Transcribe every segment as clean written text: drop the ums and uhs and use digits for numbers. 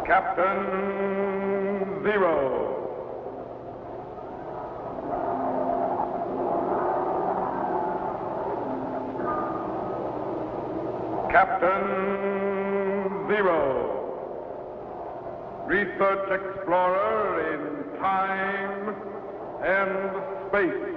Captain Zero. Captain Zero. Research explorer in time and space.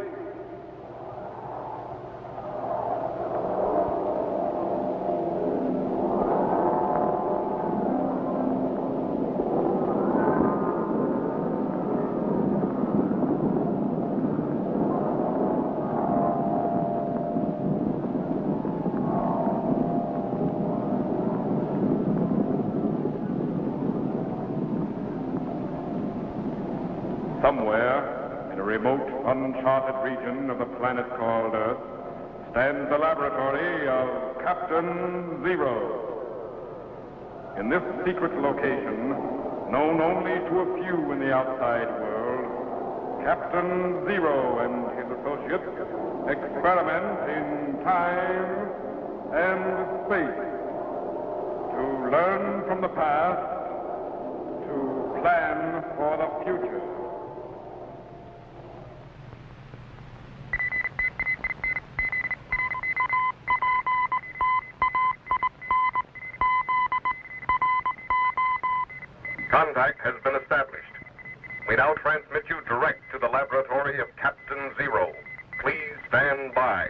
Somewhere, in a remote, uncharted region of the planet called Earth, stands the laboratory of Captain Zero. In this secret location, known only to a few in the outside world, Captain Zero and his associates experiment in time and space to learn from the past, to plan for the future. Contact has been established. We now transmit you direct to the laboratory of Captain Zero. Please stand by.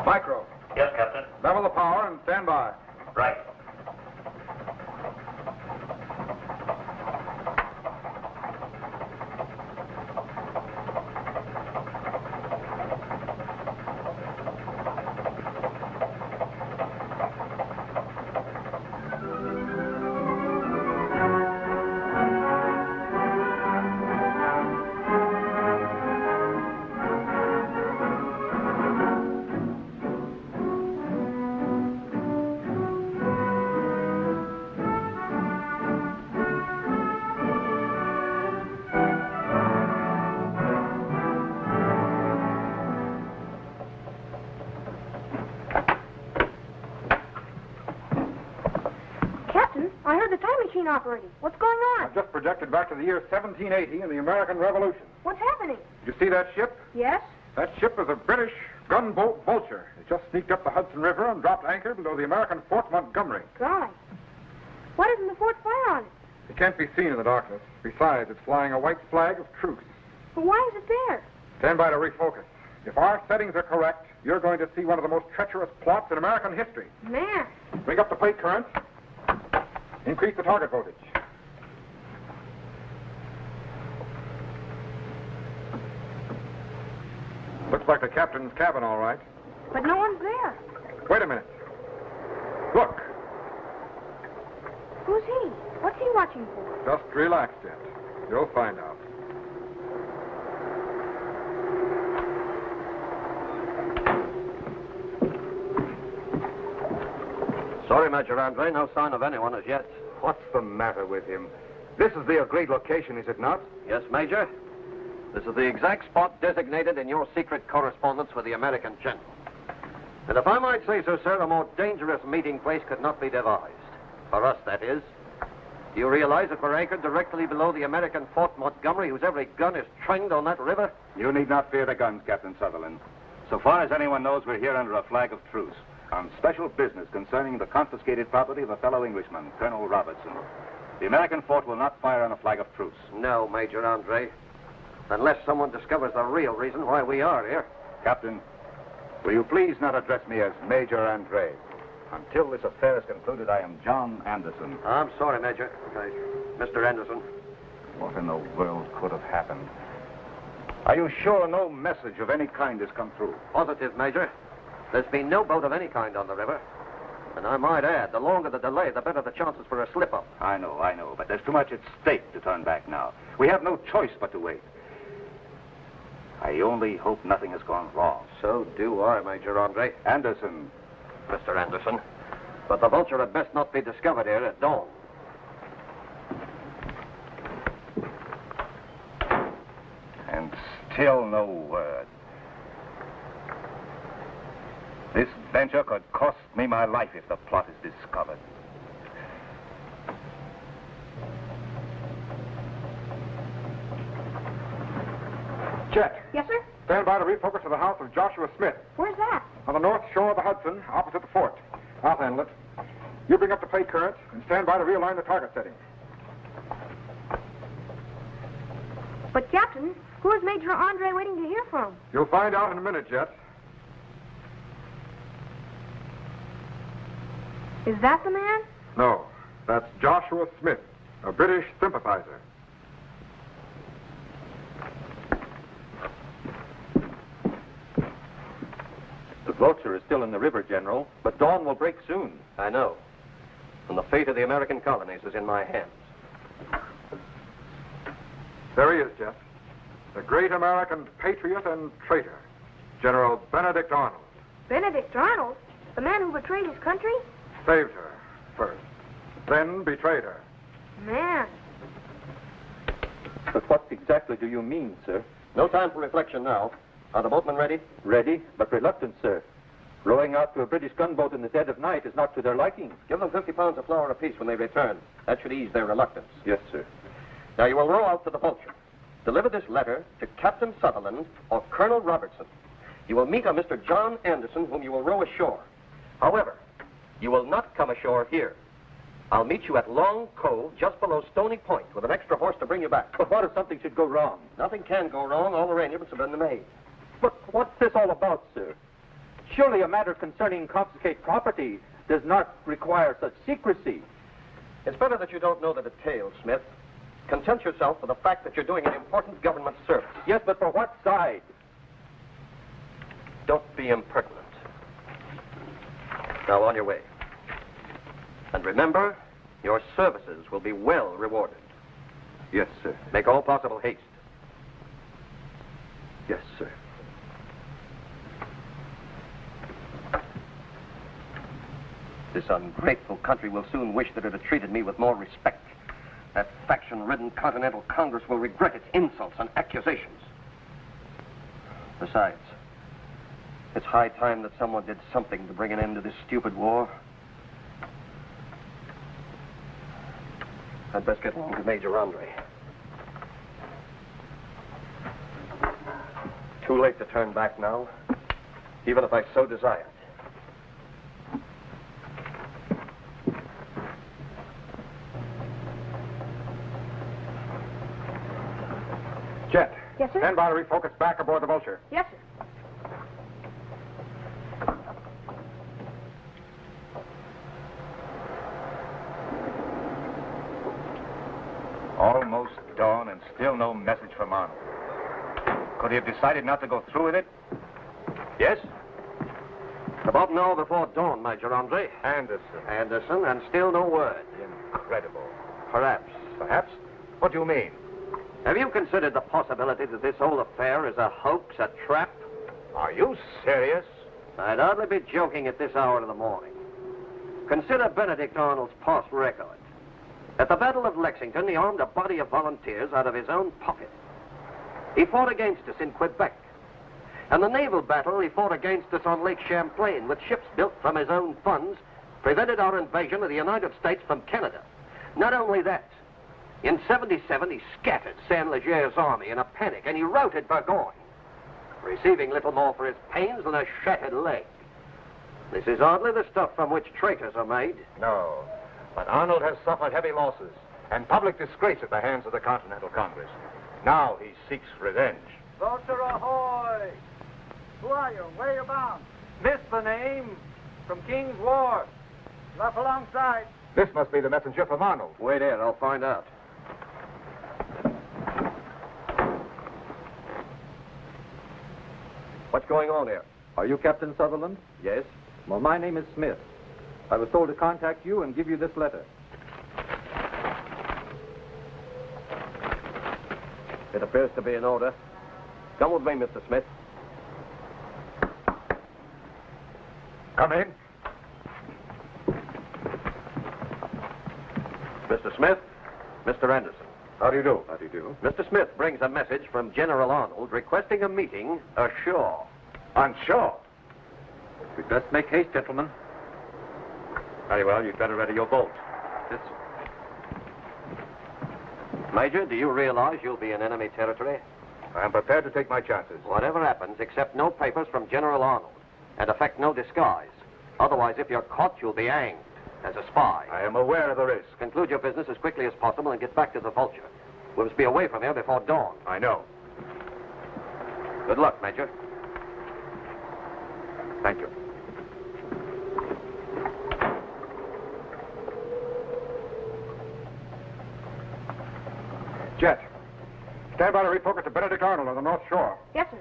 Micro. Yes, Captain. Level the power and stand by. Right. I heard the time machine operating. What's going on? I've just projected back to the year 1780 and the American Revolution. What's happening? Did you see that ship? Yes? That ship is a British gunboat Vulture. It just sneaked up the Hudson River and dropped anchor below the American Fort Montgomery. Golly. Why doesn't the fort fire on it? It can't be seen in the darkness. Besides, it's flying a white flag of truce. But why is it there? Stand by to refocus. If our settings are correct, you're going to see one of the most treacherous plots in American history. Man. Bring up the plate currents. Increase the target voltage. Looks like the captain's cabin, all right. But no one's there. Wait a minute. Look. Who's he? What's he watching for? Just relax, Jet. You'll find out. Sorry, Major Andre, no sign of anyone as yet. What's the matter with him? This is the agreed location, is it not? Yes, Major. This is the exact spot designated in your secret correspondence with the American general. And if I might say so, sir, a more dangerous meeting place could not be devised. For us, that is. Do you realize that we're anchored directly below the American Fort Montgomery, whose every gun is trained on that river? You need not fear the guns, Captain Sutherland. So far as anyone knows, we're here under a flag of truce on special business concerning the confiscated property of a fellow Englishman, Colonel Robertson. The American fort will not fire on a flag of truce. No, Major Andre. Unless someone discovers the real reason why we are here. Captain, will you please not address me as Major Andre? Until this affair is concluded, I am John Anderson. I'm sorry, Major. Mr. Anderson. What in the world could have happened? Are you sure no message of any kind has come through? Positive, Major. There's been no boat of any kind on the river. And I might add, the longer the delay, the better the chances for a slip-up. I know, but there's too much at stake to turn back now. We have no choice but to wait. I only hope nothing has gone wrong. So do I, Major Andre. Anderson. Mr. Anderson. But the vulture had best not be discovered here at dawn. And still no word. This venture could cost me my life if the plot is discovered. Jet, Yes, sir? stand by to refocus to the house of Joshua Smith Where's that? on the north shore of the Hudson, opposite the fort. I'll handle it. You bring up the plate current and stand by to realign the target setting. But, Captain, who is Major Andre waiting to hear from? You'll find out in a minute, Jet. Is that the man? No, that's Joshua Smith, a British sympathizer. The vulture is still in the river, General, but dawn will break soon. I know. And the fate of the American colonies is in my hands. There he is, Jet. The great American patriot and traitor, General Benedict Arnold. Benedict Arnold? The man who betrayed his country? Saved her first, then betrayed her. Man. But what exactly do you mean, sir? No time for reflection now. Are the boatmen ready? Ready, but reluctant, sir. Rowing out to a British gunboat in the dead of night is not to their liking. Give them 50 pounds of flour apiece when they return. That should ease their reluctance. Yes, sir. Now, you will row out to the Vulture. Deliver this letter to Captain Sutherland or Colonel Robertson. You will meet a Mr. John Anderson, whom you will row ashore. However, you will not come ashore here. I'll meet you at Long Cove, just below Stony Point, with an extra horse to bring you back. But what if something should go wrong? Nothing can go wrong. All arrangements have been made. But what's this all about, sir? Surely a matter concerning confiscate property does not require such secrecy. It's better that you don't know the details, Smith. Content yourself with the fact that you're doing an important government service. Yes, but for what side? Don't be impertinent. Now, on your way. And remember, your services will be well rewarded. Yes, sir. Make all possible haste. Yes, sir. This ungrateful country will soon wish that it had treated me with more respect. That faction-ridden Continental Congress will regret its insults and accusations. Besides, it's high time that someone did something to bring an end to this stupid war. I'd best get along to Major Andre. Too late to turn back now, even if I so desired. Jet. Yes, sir? Stand by to refocus back aboard the Vulture. Yes, sir. Almost dawn and still no message from Arnold. Could he have decided not to go through with it? Yes? About an hour before dawn, Major Andre. Anderson. And still no word. Incredible. Perhaps. Perhaps? What do you mean? Have you considered the possibility that this whole affair is a hoax, a trap? Are you serious? I'd hardly be joking at this hour of the morning. Consider Benedict Arnold's past record. At the Battle of Lexington, he armed a body of volunteers out of his own pocket. He fought against us in Quebec. And the naval battle he fought against us on Lake Champlain with ships built from his own funds prevented our invasion of the United States from Canada. Not only that, in 77 he scattered Saint-Leger's army in a panic and he routed Burgoyne, receiving little more for his pains than a shattered leg. This is hardly the stuff from which traitors are made. No. But Arnold has suffered heavy losses and public disgrace at the hands of the Continental Congress. Now he seeks revenge. Vulture ahoy! Who are you? Where are you bound? Missed the name from King's Wharf. Luff alongside. This must be the messenger from Arnold. Wait here, I'll find out. What's going on here? Are you Captain Sutherland? Yes? Well, my name is Smith. I was told to contact you and give you this letter. It appears to be in order. Come with me, Mr. Smith. Come in. Mr. Smith, Mr. Anderson. How do you do? How do you do? Mr. Smith brings a message from General Arnold requesting a meeting ashore. On shore. We'd best make haste, gentlemen. Very well, you'd better ready your boat. Yes. Major, do you realize you'll be in enemy territory? I am prepared to take my chances. Whatever happens, accept no papers from General Arnold and affect no disguise. Otherwise, if you're caught, you'll be hanged as a spy. I am aware of the risk. Conclude your business as quickly as possible and get back to the Vulture. We must be away from here before dawn. I know. Good luck, Major. Thank you. Jet, stand by to refocus to Benedict Arnold on the North Shore. Yes, sir.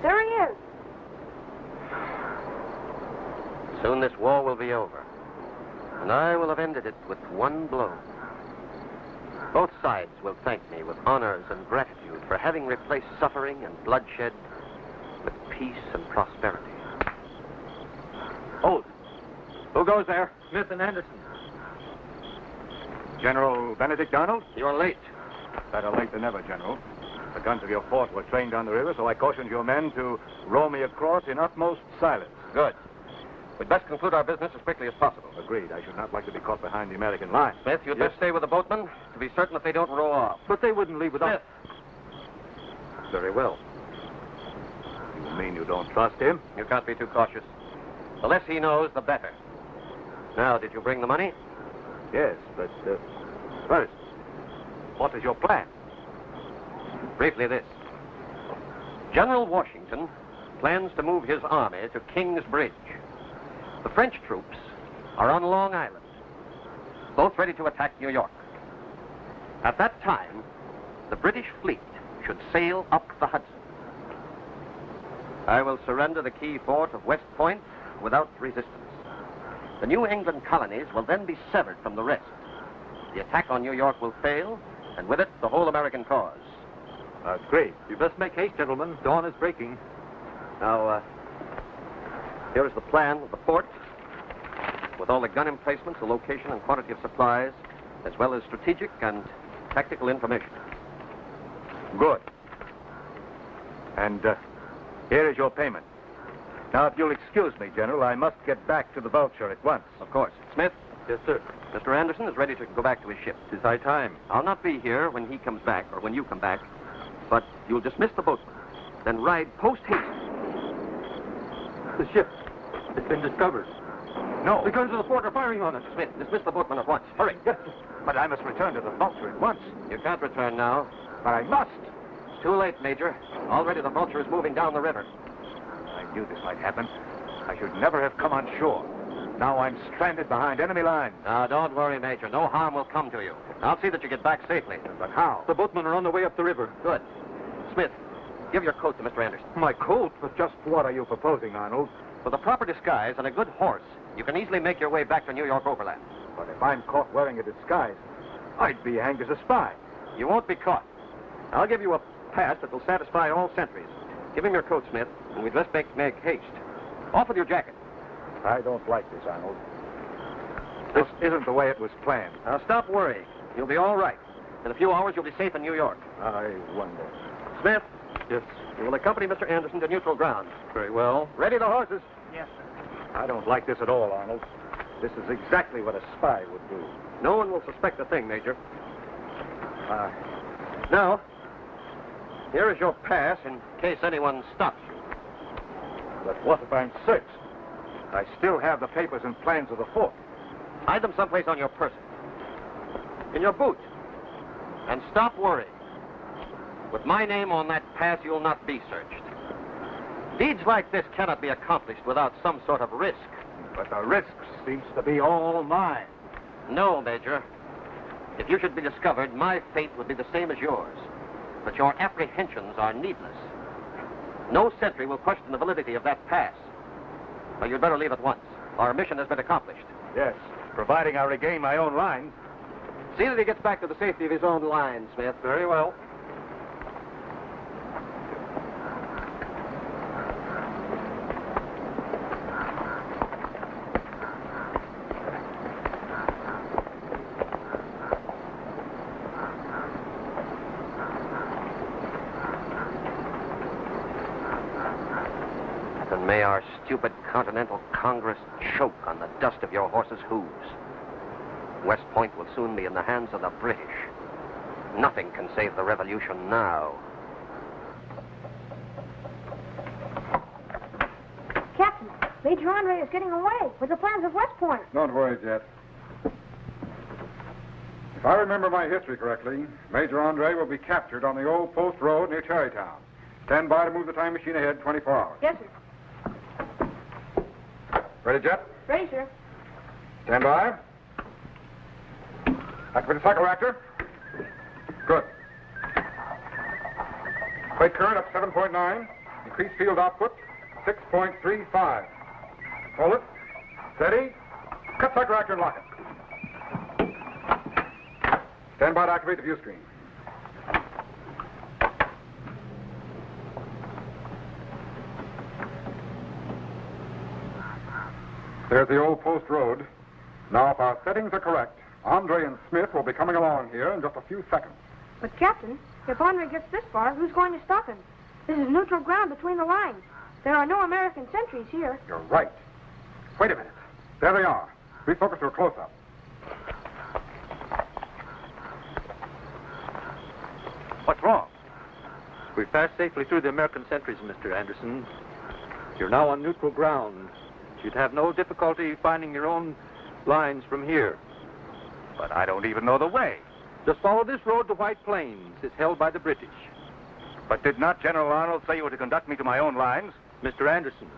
There he is. Soon this war will be over, and I will have ended it with one blow. Both sides will thank me with honors and gratitude for having replaced suffering and bloodshed with peace and prosperity. Hold. Who goes there? Smith and Anderson. General Benedict Arnold? You're late. Better late than never, General. The guns of your fort were trained on the river, so I cautioned your men to row me across in utmost silence. Good. We'd best conclude our business as quickly as possible. Agreed. I should not like to be caught behind the American line. Smith, you'd best stay with the boatmen to be certain that they don't row off. But they wouldn't leave without... Very well. You mean you don't trust him? You can't be too cautious. The less he knows, the better. Now, did you bring the money? Yes, but first, what is your plan? Briefly this. General Washington plans to move his army to King's Bridge. The French troops are on Long Island, both ready to attack New York. At that time, the British fleet should sail up the Hudson. I will surrender the key fort of West Point without resistance. The New England colonies will then be severed from the rest. The attack on New York will fail, and with it, the whole American cause. That's great. You best make haste, gentlemen. Dawn is breaking. Now, here is the plan of the fort, with all the gun emplacements, the location and quantity of supplies, as well as strategic and tactical information. Good. And here is your payment. Now, if you'll excuse me, General, I must get back to the Vulture at once. Of course. Smith? Yes, sir. Mr. Anderson is ready to go back to his ship. Tis high time. I'll not be here when he comes back, or when you come back, but you'll dismiss the boatman, then ride post-haste. The ship. It's been discovered. No. The guns of the fort are firing on us. Smith, dismiss the boatman at once. Hurry. Yes, but I must return to the Vulture at once. You can't return now. But I must. It's too late, Major. Already the Vulture is moving down the river. I knew this might happen. I should never have come on shore. Now I'm stranded behind enemy lines. Now, don't worry, Major. No harm will come to you. I'll see that you get back safely. But how? The boatmen are on their way up the river. Good. Smith, give your coat to Mr. Anderson. My coat? But just what are you proposing, Arnold? With a proper disguise and a good horse, you can easily make your way back to New York overland. But if I'm caught wearing a disguise, I'd be hanged as a spy. You won't be caught. I'll give you a pass that will satisfy all sentries. Give him your coat, Smith, and we'd best make haste. Off with your jacket. I don't like this, Arnold. This isn't the way it was planned. Now, stop worrying. You'll be all right. In a few hours, you'll be safe in New York. I wonder. Smith, Yes. you will accompany Mr. Anderson to neutral ground. Very well. Ready the horses. Yes, sir. I don't like this at all, Arnold. This is exactly what a spy would do. No one will suspect a thing, Major. Now, here is your pass in case anyone stops you. But what if I'm searched? I still have the papers and plans of the fort. Hide them someplace on your person. In your boot. And stop worrying. With my name on that pass, you'll not be searched. Deeds like this cannot be accomplished without some sort of risk. But the risk seems to be all mine. No, Major. If you should be discovered, my fate would be the same as yours. But your apprehensions are needless. No sentry will question the validity of that pass. So you'd better leave at once. Our mission has been accomplished. Yes, providing I regain my own lines. See that he gets back to the safety of his own line, Smith. Very well. And may our stupid Continental Congress choke on the dust of your horse's hooves. West Point will soon be in the hands of the British. Nothing can save the revolution now. Captain, Major Andre is getting away with the plans of West Point. Don't worry, Jet. If I remember my history correctly, Major Andre will be captured on the old post road near Cherrytown. Stand by to move the time machine ahead 24 hours. Yes, sir. Ready, Jet? Ready, sir. Stand by. Activate the cycle reactor. Good. Plate current up 7.9. Increase field output 6.35. Hold it. Steady. Cut cycle reactor and lock it. Stand by to activate the view screen. There's the old post road. Now, if our settings are correct, Andre and Smith will be coming along here in just a few seconds. But, Captain, if Andre gets this far, who's going to stop him? This is neutral ground between the lines. There are no American sentries here. You're right. Wait a minute. There they are. Refocus to a close-up. What's wrong? We passed safely through the American sentries, Mr. Anderson. You're now on neutral ground. You'd have no difficulty finding your own lines from here. But I don't even know the way. Just follow this road to White Plains. It's held by the British. But did not General Arnold say you were to conduct me to my own lines? Mr. Anderson,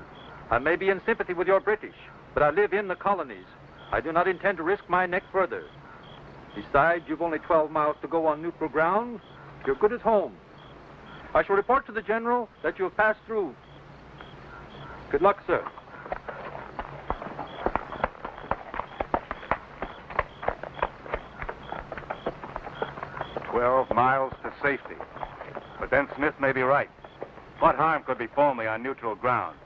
I may be in sympathy with your British, but I live in the colonies. I do not intend to risk my neck further. Besides, you've only 12 miles to go on neutral ground. You're good as home. I shall report to the General that you have passed through. Good luck, sir. 12 miles to safety. But then Smith may be right. What harm could befall me on neutral ground?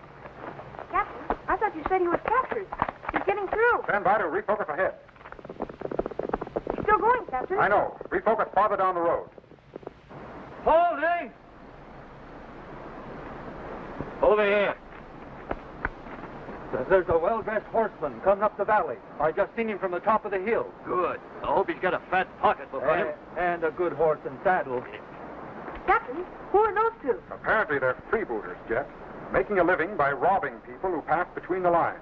Captain, I thought you said he was captured. He's getting through. Stand by to refocus ahead. He's still going, Captain. I know. Refocus farther down the road. Holding! Over here. There's a well-dressed horseman coming up the valley. I just seen him from the top of the hill. Good. I hope he's got a fat pocket behind him. And a good horse and saddle. Captain, who are those two? Apparently they're freebooters, Jet, making a living by robbing people who pass between the lines.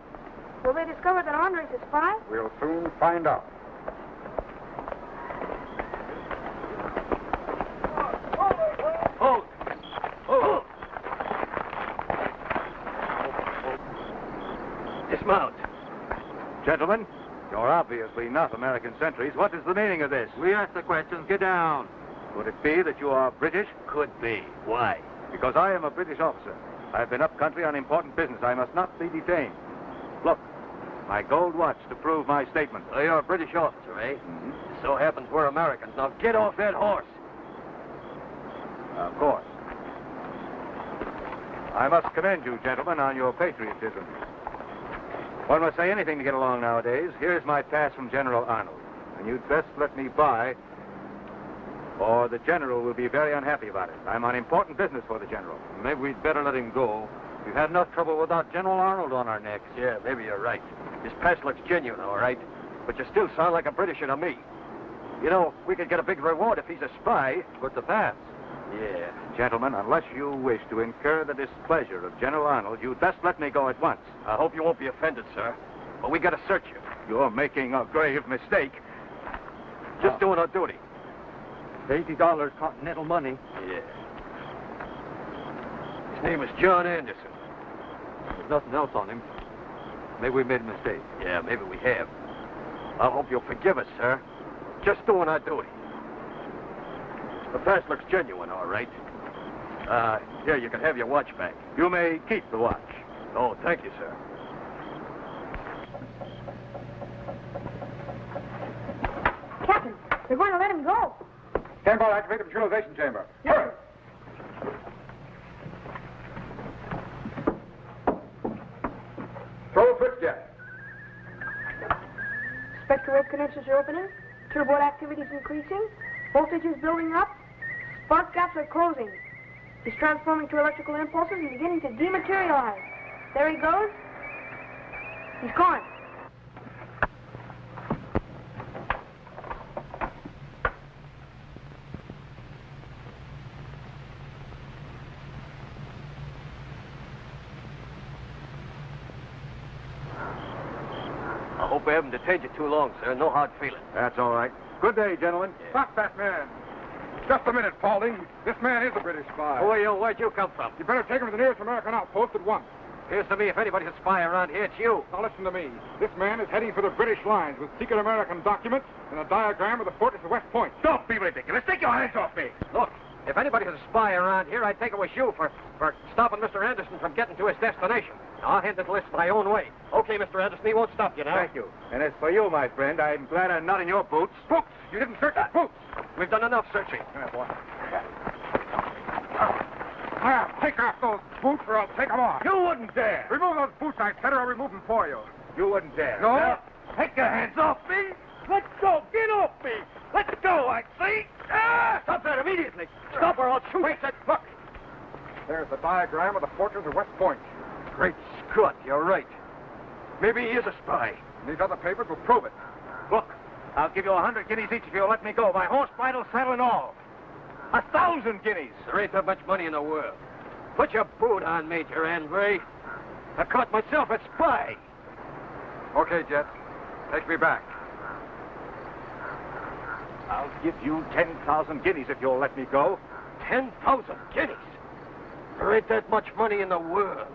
Will they discover that Andre's a spy? We'll soon find out. Hold! Hold! Dismount. Gentlemen, you're obviously not American sentries. What is the meaning of this? We ask the questions. Get down. Could it be that you are British? Could be. Why? Because I am a British officer. I've been up country on important business. I must not be detained. Look, my gold watch to prove my statement. Oh, you're a British officer, eh? Mm-hmm. So happens we're Americans. Now get off that horse. Of course. I must commend you, gentlemen, on your patriotism. One must say anything to get along nowadays. Here's my pass from General Arnold. And you'd best let me by, or the General will be very unhappy about it. I'm on important business for the General. Maybe we'd better let him go. We've had enough trouble without General Arnold on our necks. Yeah, maybe you're right. His pass looks genuine, all right. But you still sound like a Britisher to me. You know, we could get a big reward if he's a spy. But the pass. Yeah. Gentlemen, unless you wish to incur the displeasure of General Arnold, you'd best let me go at once. I hope you won't be offended, sir. But we gotta search you. You're making a grave mistake. Just doing our duty. $80 continental money. Yeah. His name is John Anderson. There's nothing else on him. Maybe we made a mistake. Yeah, maybe we have. I hope you'll forgive us, sir. Just doing our duty. The pass looks genuine, all right. Here, you can have your watch back. You may keep the watch. Oh, thank you, sir. Captain, they're going to let him go. Stand by, activate the neutralization chamber. Hurry! Throw a switch, Jet. Spectral connections are opening. Turbo activity is increasing. Voltage is building up. Spark gaps are closing. He's transforming to electrical impulses and beginning to dematerialize. There he goes. He's gone. I hope we haven't detained you too long, sir. No hard feelings. That's all right. Good day, gentlemen. Stop that man. Just a minute, Paulding. This man is a British spy. Who are you? Where'd you come from? You better take him to the nearest American outpost at once. Appears to me if anybody's a spy around here, it's you. Now listen to me. This man is heading for the British lines with secret American documents and a diagram of the fortress of West Point. Don't be ridiculous. Take your hands off me. Look, if anybody's a spy around here, I'd think it was you for stopping Mr. Anderson from getting to his destination. Now, I'll hand this list my own way. Okay, Mr. Anderson, he won't stop you now. Thank you. And as for you, my friend, I'm glad I'm not in your boots. Boots! You didn't search his boots! We've done enough searching. Yeah, boy. Now, take off those boots or I'll take them off. You wouldn't dare. Remove those boots, I said, or I'll remove them for you. You wouldn't dare. No? Now, take your hands off me. Let's go. Get off me. Let's go, I say. Ah! Stop that immediately. Stop or I'll shoot. Wait, look. There's the diagram of the fortress of West Point. Great Scott, you're right. Maybe he is a spy. And these other papers will prove it. Look, I'll give you 100 guineas each if you'll let me go. My horse, bridle, saddle, and all. 1,000 guineas. There ain't that much money in the world. Put your boot on, Major Andre. I caught myself a spy. Okay, Jet. Take me back. I'll give you 10,000 guineas if you'll let me go. 10,000 guineas? There ain't that much money in the world.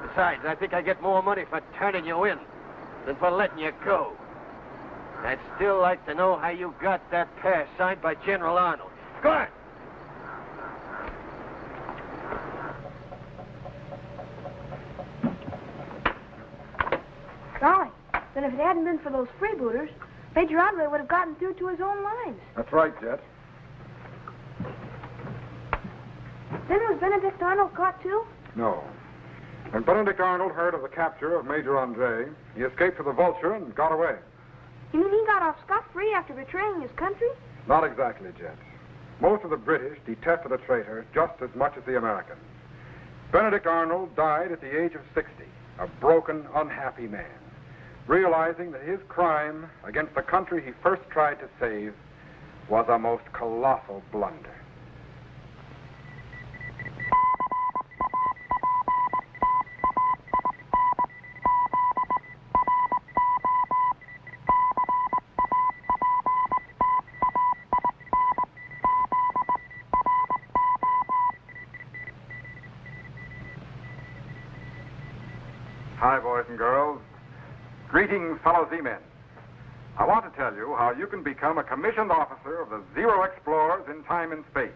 Besides, I think I get more money for turning you in than for letting you go. I'd still like to know how you got that pass signed by General Arnold. Go on. Golly, then if it hadn't been for those freebooters, Major Andre would have gotten through to his own lines. That's right, Jet. Then was Benedict Arnold caught too? No. When Benedict Arnold heard of the capture of Major Andre, he escaped to the Vulture and got away. You mean he got off scot-free after betraying his country? Not exactly, Jet. Most of the British detested a traitor just as much as the Americans. Benedict Arnold died at the age of 60, a broken, unhappy man, realizing that his crime against the country he first tried to save was a most colossal blunder. Hi, boys and girls. Greetings, fellow Z-men. I want to tell you how you can become a commissioned officer of the Zero Explorers in time and space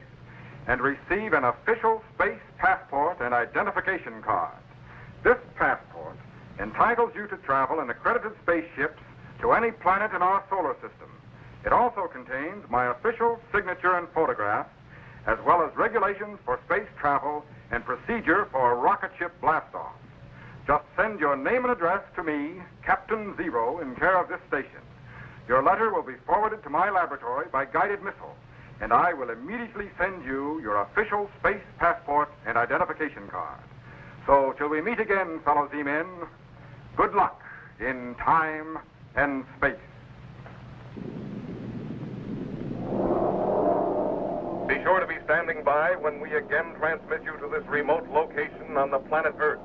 and receive an official space passport and identification card. This passport entitles you to travel in accredited spaceships to any planet in our solar system. It also contains my official signature and photograph, as well as regulations for space travel and procedure for rocket ship blastoff. Just send your name and address to me, Captain Zero, in care of this station. Your letter will be forwarded to my laboratory by guided missile, and I will immediately send you your official space passport and identification card. So, till we meet again, fellow Z-men, good luck in time and space. Be Be sure to be standing by when we again transmit you to this remote location on the planet Earth,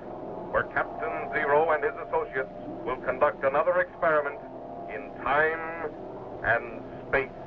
where Captain Zero and his associates will conduct another experiment in time and space.